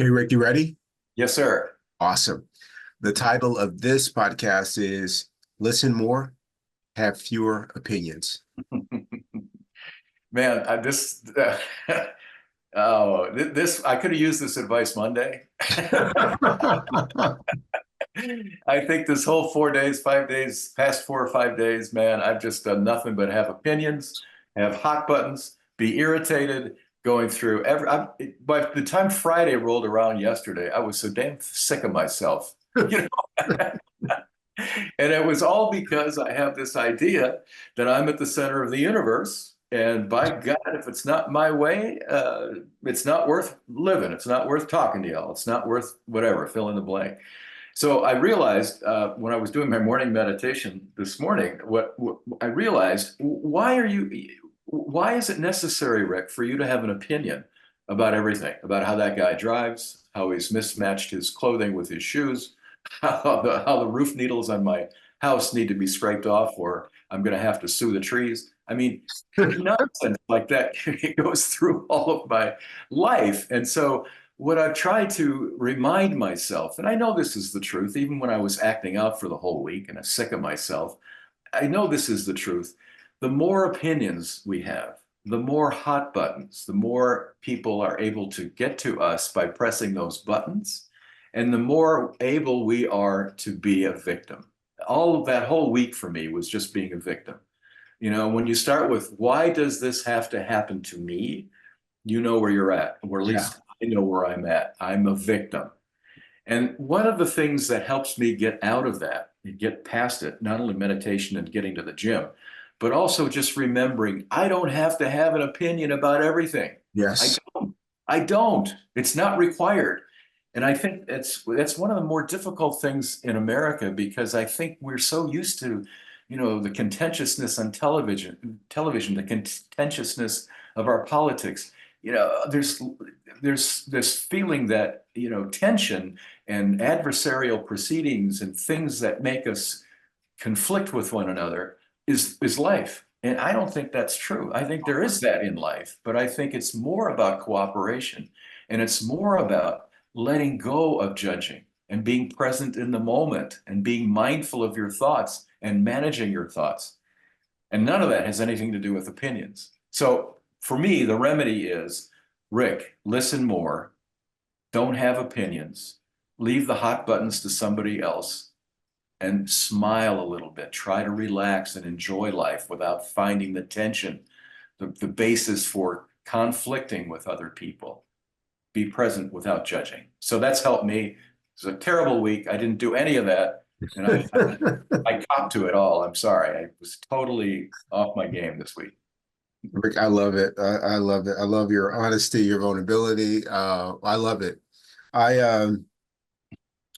Hey, Rick, you ready? Yes, sir. Awesome. The title of this podcast is Listen More, Have Fewer Opinions. Man, this I could have used this advice Monday. I think this whole 4 days, 5 days, past 4 or 5 days, man, I've just done nothing but have opinions, have hot buttons, be irritated, going through by the time Friday rolled around yesterday, I was so damn sick of myself. You know, And it was all because I have this idea that I'm at the center of the universe. And by God, if it's not my way, it's not worth living. It's not worth talking to y'all. It's not worth whatever, fill in the blank. So I realized when I was doing my morning meditation this morning, what I realized, why is it necessary, Rick, for you to have an opinion about everything, about how that guy drives, how he's mismatched his clothing with his shoes, how the roof needles on my house need to be scraped off, or I'm going to have to sue the trees. I mean, nonsense like that goes through all of my life. And so, what I've tried to remind myself, and I know this is the truth, even when I was acting out for the whole week and I'm sick of myself, I know this is the truth. The more opinions we have, the more hot buttons, the more people are able to get to us by pressing those buttons, and the more able we are to be a victim. All of that whole week for me was just being a victim. When you start with, why does this have to happen to me? You know where you're at, or at Yeah. least I know where I'm at. I'm a victim. And one of the things that helps me get out of that and get past it, not only meditation and getting to the gym, but also just remembering I don't have to have an opinion about everything. I Yes. don't. I don't. It's not required. And I think that's one of the more difficult things in America because I think we're so used to, the contentiousness on television, the contentiousness of our politics. There's this feeling that, tension and adversarial proceedings and things that make us conflict with one another is life. And I don't think that's true. I think there is that in life, but I think it's more about cooperation and it's more about letting go of judging and being present in the moment and being mindful of your thoughts and managing your thoughts. And none of that has anything to do with opinions. So for me, the remedy is, Rick, listen more, don't have opinions, leave the hot buttons to somebody else, and smile a little bit. Try to relax and enjoy life without finding the tension, the basis for conflicting with other people. Be present without judging. So that's helped me. It's a terrible week. I didn't do any of that. And I copped to it all. I'm sorry. I was totally off my game this week. Rick, I love it. I love it. I love your honesty, your vulnerability. I love it. I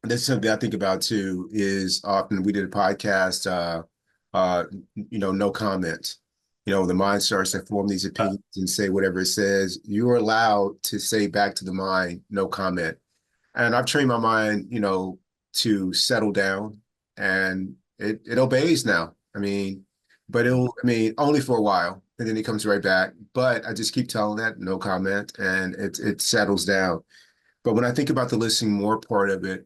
That's something I think about too, is often we did a podcast, no comment. The mind starts to form these opinions and say whatever it says. You're allowed to say back to the mind, no comment. And I've trained my mind, to settle down, and it obeys now. Only for a while, and then it comes right back. But I just keep telling that, no comment, and it settles down. But when I think about the listening more part of it,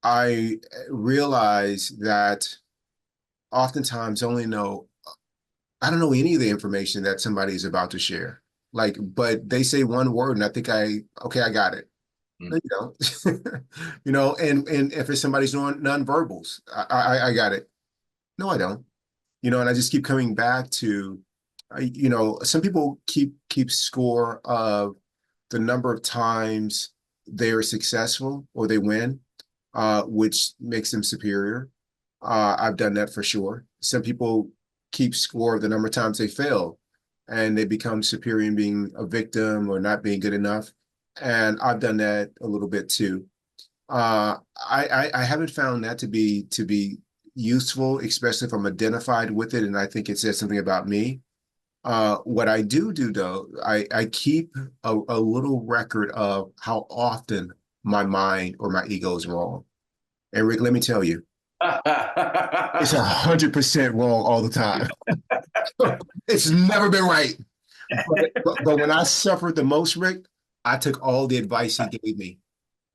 I realize that oftentimes I don't know any of the information that somebody is about to share. But they say one word and I think okay, I got it. No, Mm. you don't. And if it's somebody's nonverbals, I got it. No, I don't. And I just keep coming back to, some people keep score of the number of times they are successful or they win, which makes them superior. I've done that for sure. Some people keep score of the number of times they fail and they become superior in being a victim or not being good enough. And I've done that a little bit too. I haven't found that to be useful, especially if I'm identified with it and I think it says something about me. What I do though, I keep a little record of how often my mind or my ego is wrong. And Rick, let me tell you, it's 100% wrong all the time. It's never been right. But when I suffered the most, Rick, I took all the advice he gave me.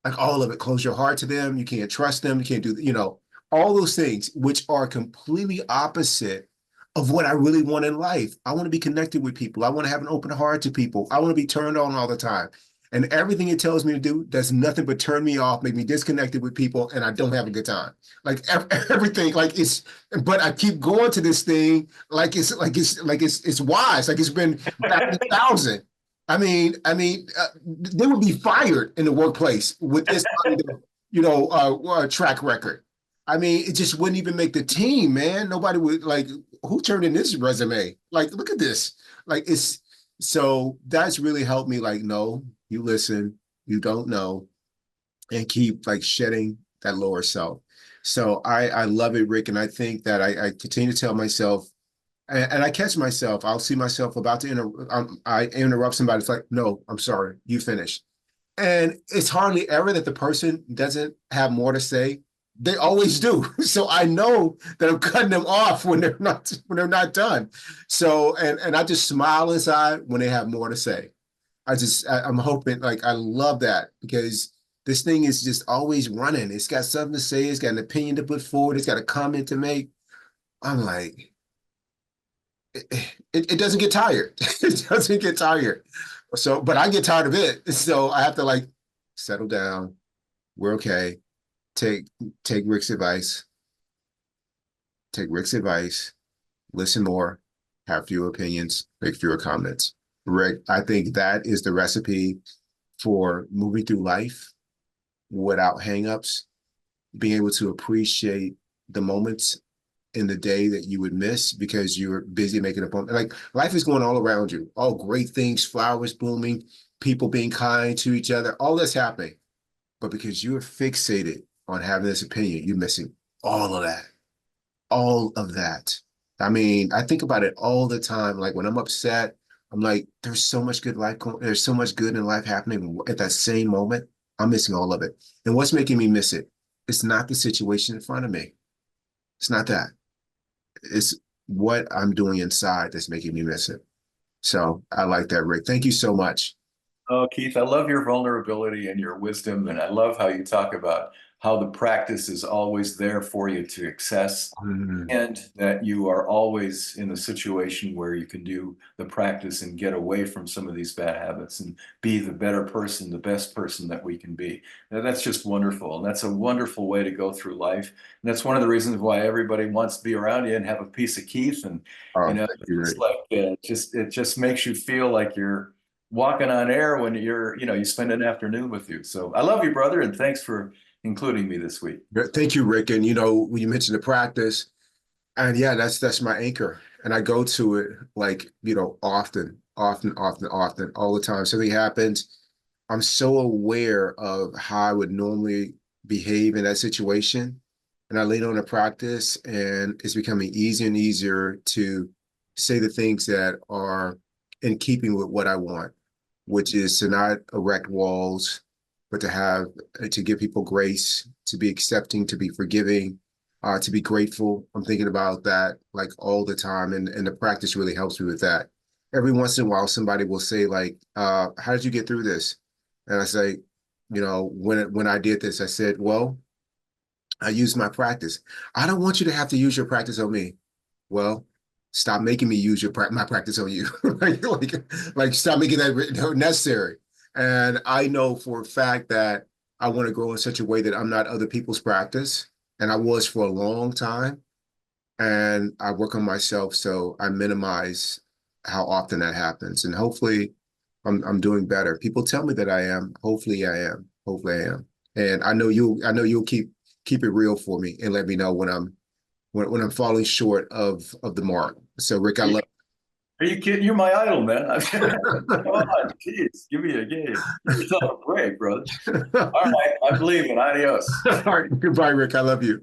like all of it. Close your heart to them. You can't trust them. You can't do, all those things, which are completely opposite of what I really want in life. I want to be connected with people. I want to have an open heart to people. I want to be turned on all the time. And everything it tells me to do does nothing but turn me off, make me disconnected with people, and I don't have a good time. Like everything, like it's. But I keep going to this thing like it's wise, like it's been back in 1,000. They would be fired in the workplace with this kind of, track record. It just wouldn't even make the team, man. Nobody would like, who turned in this resume? Like, look at this. Like, it's so that's really helped me. Like, no, you listen, you don't know, and keep like shedding that lower self. So I love it, Rick, and I think that I continue to tell myself, and I catch myself. I'll see myself about to I interrupt somebody. It's like, no, I'm sorry, you finish. And it's hardly ever that the person doesn't have more to say. They always do. So I know that I'm cutting them off when they're not done. So and I just smile inside when they have more to say. I'm hoping, like, I love that because this thing is just always running. It's got something to say, it's got an opinion to put forward, it's got a comment to make. I'm like, it doesn't get tired. It doesn't get tired. So, but I get tired of it. So I have to like settle down. We're okay. Take take Rick's advice. Take Rick's advice. Listen more. Have fewer opinions. Make fewer comments. Rick, I think that is the recipe for moving through life without hangups, being able to appreciate the moments in the day that you would miss because you're busy making a point. Like life is going all around you, all great things, flowers blooming, people being kind to each other, all that's happening. But because you're fixated on having this opinion, you're missing all of that, all of that. I think about it all the time. Like when I'm upset, I'm like, there's so much good in life happening at that same moment. I'm missing all of it. And what's making me miss it? It's not the situation in front of me. It's not that. It's what I'm doing inside that's making me miss it. So I like that, Rick. Thank you so much. Oh, Keith, I love your vulnerability and your wisdom, and I love how you talk about how the practice is always there for you to access, Mm. and that you are always in a situation where you can do the practice and get away from some of these bad habits and be the better person, the best person that we can be. Now, that's just wonderful, and that's a wonderful way to go through life. And that's one of the reasons why everybody wants to be around you and have a piece of Keith. And Oh, thank you, it's Rick. like it just makes you feel like you're walking on air when you spend an afternoon with you. So I love you, brother, and thanks for including me this week. Thank you, Rick. And when you mentioned the practice, and yeah, that's my anchor. And I go to it like, often, often, often, often, all the time. Something happens. I'm so aware of how I would normally behave in that situation. And I lean on the practice, and it's becoming easier and easier to say the things that are in keeping with what I want, which is to not erect walls, but to give people grace, to be accepting, to be forgiving, to be grateful. I'm thinking about that like all the time, and the practice really helps me with that. Every once in a while, somebody will say like, "How did you get through this?" And I say, when I did this, I said, "Well, I used my practice. I don't want you to have to use your practice on me." Well, stop making me use my practice on you. like stop making that necessary. And I know for a fact that I want to grow in such a way that I'm not other people's practice. And I was for a long time. And I work on myself so I minimize how often that happens. And hopefully I'm doing better. People tell me that I am. Hopefully I am. Hopefully I am. And I know you'll keep it real for me and let me know when I'm falling short of the mark. So Rick, I love. Are you kidding? You're my idol, man. Come on, geez, give me a game. Give yourself a break, brother. All right, I'm leaving. Adios. All right, goodbye, Rick. I love you.